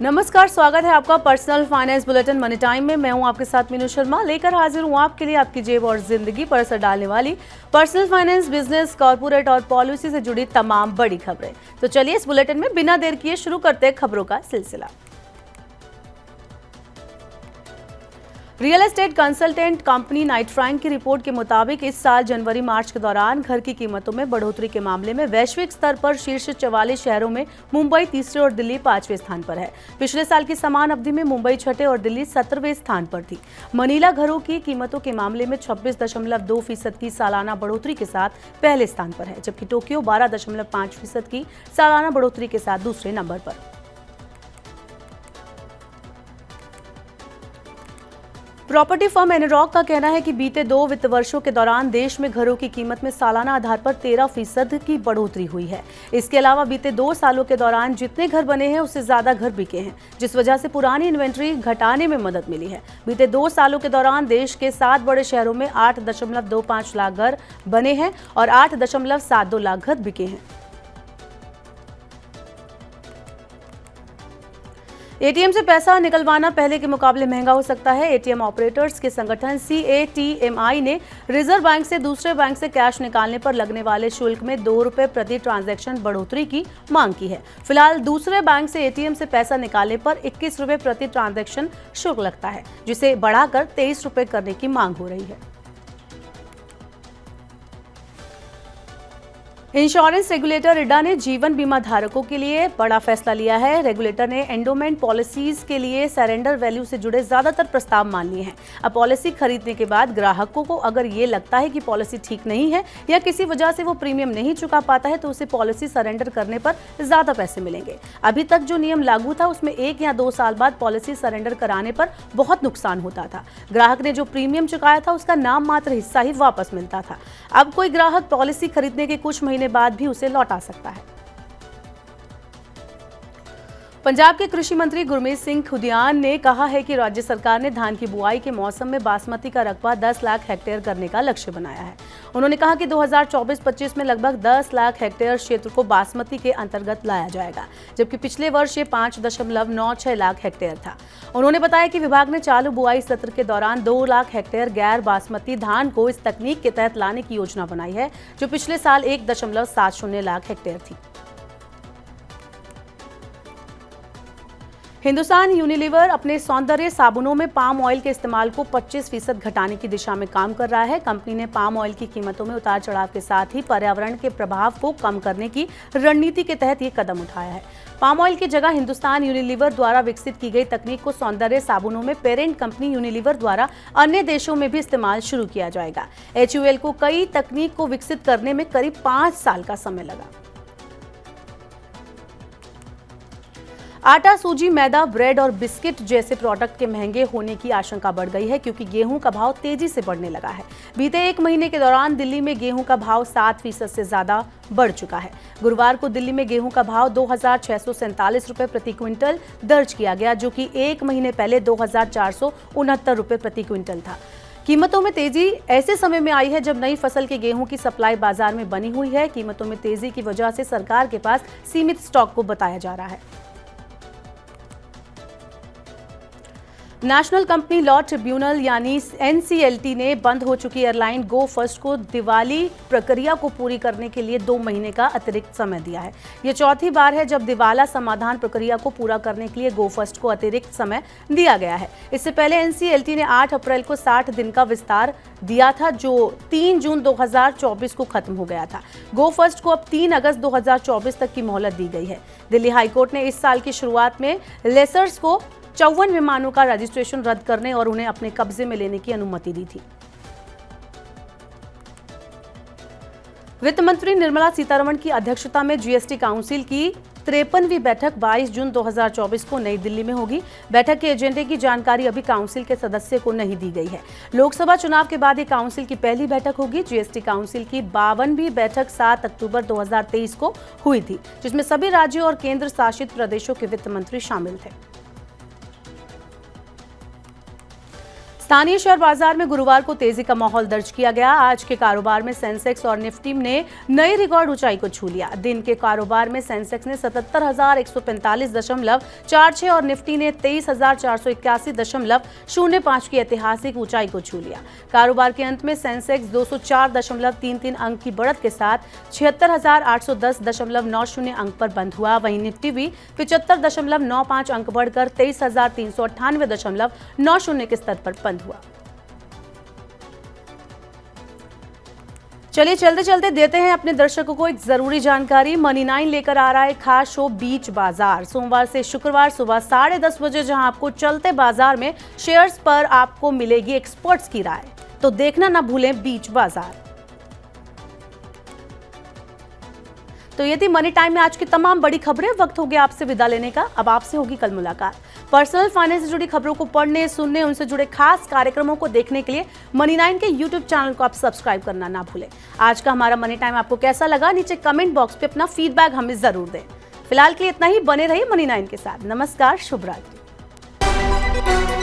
नमस्कार, स्वागत है आपका personal finance bulletin money time में। मैं हूं आपके साथ मीनू शर्मा, लेकर हाजिर हूं आपके लिए आपकी जेब और जिंदगी पर असर डालने वाली पर्सनल फाइनेंस, बिजनेस, कॉर्पोरेट और पॉलिसी से जुड़ी तमाम बड़ी खबरें। तो चलिए इस बुलेटिन में बिना देर किए शुरू करते हैं खबरों का सिलसिला। Real estate consultant company Knight Frank की रिपोर्ट के मुताबिक इस साल जनवरी-मार्च के दौरान घर की कीमतों में बढ़ोतरी के मामले में वैश्विक स्तर पर शीर्ष 44 शहरों में मुंबई तीसरे और दिल्ली 5वें स्थान पर है। पिछले साल की समान अवधि में मुंबई छठे और दिल्ली 17वें स्थान पर थी। मनीला घरों की कीमतों के मामले में 26.2% की सालाना बढ़ोतरी के साथ पहले स्थान पर है, जबकि टोक्यो 12.5% की सालाना बढ़ोतरी के साथ दूसरे नंबर पर। प्रॉपर्टी फर्म एनरॉक का कहना है कि बीते 2 वित्त वर्षों के दौरान देश में घरों की कीमत में सालाना आधार पर 13% की बढ़ोतरी हुई है। इसके अलावा बीते 2 सालों के दौरान जितने घर बने हैं उससे ज्यादा घर बिके हैं, जिस वजह से पुरानी इन्वेंट्री घटाने में मदद मिली है। बीते 2 सालों के दौरान देश के 7 बड़े शहरों में 8.25 लाख घर बने हैं और 8.72 लाख घर बिके हैं। एटीएम से पैसा निकलवाना पहले के मुकाबले महंगा हो सकता है। एटीएम ऑपरेटर्स के संगठन CATMI ने रिजर्व बैंक से दूसरे बैंक से कैश निकालने पर लगने वाले शुल्क में ₹2 प्रति ट्रांजैक्शन बढ़ोतरी की मांग की है। फिलहाल दूसरे बैंक से एटीएम से पैसा निकालने पर ₹21 प्रति ट्रांजैक्शन शुल्क लगता है, जिसे बढ़ाकर ₹23 करने की मांग हो रही है। इंश्योरेंस रेगुलेटर IRDA ने जीवन बीमा धारकों के लिए बड़ा फैसला लिया है। रेगुलेटर ने एंडोमेंट पॉलिसीज के लिए सरेंडर वैल्यू से जुड़े ज्यादातर प्रस्ताव मान लिए हैं। अब पॉलिसी खरीदने के बाद ग्राहकों को अगर ये लगता है कि पॉलिसी ठीक नहीं है या किसी वजह से वो प्रीमियम नहीं चुका पाता है तो उसे पॉलिसी सरेंडर करने पर ज्यादा पैसे मिलेंगे। अभी तक जो नियम लागू था उसमें 1 या 2 साल बाद पॉलिसी सरेंडर कराने पर बहुत नुकसान होता था। ग्राहक ने जो प्रीमियम चुकाया था उसका नाम मात्र हिस्सा ही वापस मिलता था। अब कोई ग्राहक पॉलिसी खरीदने के कुछ महीने बाद भी उसे लौटा सकता है। पंजाब के कृषि मंत्री गुरमीत सिंह खुदियान ने कहा है कि राज्य सरकार ने धान की बुआई के मौसम में बासमती का रकबा 10 लाख हेक्टेयर करने का लक्ष्य बनाया है। उन्होंने कहा कि 2024-25 में लगभग 10 लाख हेक्टेयर क्षेत्र को बासमती के अंतर्गत लाया जाएगा, जबकि पिछले वर्ष ये 5.96 लाख हेक्टेयर था। उन्होंने बताया कि विभाग ने चालू बुआई सत्र के दौरान 2 लाख हेक्टेयर गैर बासमती धान को इस तकनीक के तहत लाने की योजना बनाई है, जो पिछले साल 1.70 लाख हेक्टेयर थी। हिंदुस्तान यूनिलीवर अपने सौंदर्य साबुनों में पाम ऑयल के इस्तेमाल को 25% घटाने की दिशा में काम कर रहा है। कंपनी ने पाम ऑयल की कीमतों में उतार चढ़ाव के साथ ही पर्यावरण के प्रभाव को कम करने की रणनीति के तहत ये कदम उठाया है। पाम ऑयल की जगह हिंदुस्तान यूनिलीवर द्वारा विकसित की गई तकनीक को सौंदर्य साबुनों में पेरेंट कंपनी यूनिलीवर द्वारा अन्य देशों में भी इस्तेमाल शुरू किया जाएगा। HUL को कई तकनीक को विकसित करने में करीब 5 साल का समय लगा। आटा, सूजी, मैदा, ब्रेड और बिस्किट जैसे प्रोडक्ट के महंगे होने की आशंका बढ़ गई है, क्योंकि गेहूं का भाव तेजी से बढ़ने लगा है। बीते 1 महीने के दौरान दिल्ली में गेहूं का भाव 7% से ज्यादा बढ़ चुका है। गुरुवार को दिल्ली में गेहूं का भाव ₹2,647 प्रति क्विंटल दर्ज किया गया, जो कि 1 महीने पहले ₹2,469 प्रति क्विंटल था। कीमतों में तेजी ऐसे समय में आई है जब नई फसल के गेहूं की सप्लाई बाजार में बनी हुई है। कीमतों में तेजी की वजह से सरकार के पास सीमित स्टॉक को बताया जा रहा है। नेशनल कंपनी लॉ ट्रिब्यूनल यानी NCLT ने बंद हो चुकी एयरलाइन गो फर्स्ट को दिवाली प्रक्रिया को पूरी करने के लिए 2 महीने का अतिरिक्त समय दिया है। यह चौथी बार है जब दिवाला समाधान प्रक्रिया को पूरा करने के लिए गो फर्स्ट को अतिरिक्त समय दिया गया है। इससे पहले NCLT ने 8 अप्रैल को 60 दिन का विस्तार दिया था, जो 3 जून 2024 को खत्म हो गया था। गो फर्स्ट को अब 3 अगस्त 2024 तक की मोहलत दी गई है। दिल्ली हाईकोर्ट ने इस साल की शुरुआत में लेसर्स को 54 विमानों का रजिस्ट्रेशन रद्द करने और उन्हें अपने कब्जे में लेने की अनुमति दी थी। वित्त मंत्री निर्मला सीतारमण की अध्यक्षता में GST काउंसिल की 53वीं बैठक 22 जून 2024 को नई दिल्ली में होगी। बैठक के एजेंडे की जानकारी अभी काउंसिल के सदस्य को नहीं दी गई है। लोकसभा चुनाव के बाद ये काउंसिल की पहली बैठक होगी। GST काउंसिल की 52वीं बैठक 7 अक्टूबर 2023 को हुई थी, जिसमें सभी राज्यों और केंद्र शासित प्रदेशों के वित्त मंत्री शामिल थे। स्थानीय शेयर बाजार में गुरुवार को तेजी का माहौल दर्ज किया गया। आज के कारोबार में सेंसेक्स और निफ्टी ने नई रिकॉर्ड ऊंचाई को छू लिया। दिन के कारोबार में सेंसेक्स ने 77,145.46 और निफ्टी ने 23,481.05 की ऐतिहासिक ऊंचाई को छू लिया। कारोबार के अंत में सेंसेक्स 204.33 अंक की बढ़त के साथ 76,810.90 अंक पर बंद हुआ। वहीं निफ्टी भी 75.95 अंक बढ़कर 23,398.90 के स्तर पर बंद हुआ। चलिए चलते चलते देते हैं अपने दर्शकों को एक जरूरी जानकारी। मनी 9 लेकर आ रहा है खास शो बीच बाजार। सोमवार से शुक्रवार सुबह 10:30 बजे जहां आपको चलते बाजार में शेयर्स पर आपको मिलेगी एक्सपर्ट्स की राय, तो देखना ना भूलें बीच बाजार। तो ये थी मनी टाइम में आज की तमाम बड़ी खबरें। वक्त हो गया आपसे विदा लेने का। अब आपसे होगी कल मुलाकात। पर्सनल फाइनेंस से जुड़ी खबरों को पढ़ने, सुनने, उनसे जुड़े खास कार्यक्रमों को देखने के लिए मनी 9 के यूट्यूब चैनल को आप सब्सक्राइब करना ना भूलें। आज का हमारा मनी टाइम आपको कैसा लगा, नीचे कमेंट बॉक्स पे अपना फीडबैक हमें जरूर दें। फिलहाल के लिए इतना ही। बने रहिए मनी 9 के साथ। नमस्कार, शुभ रात्रि।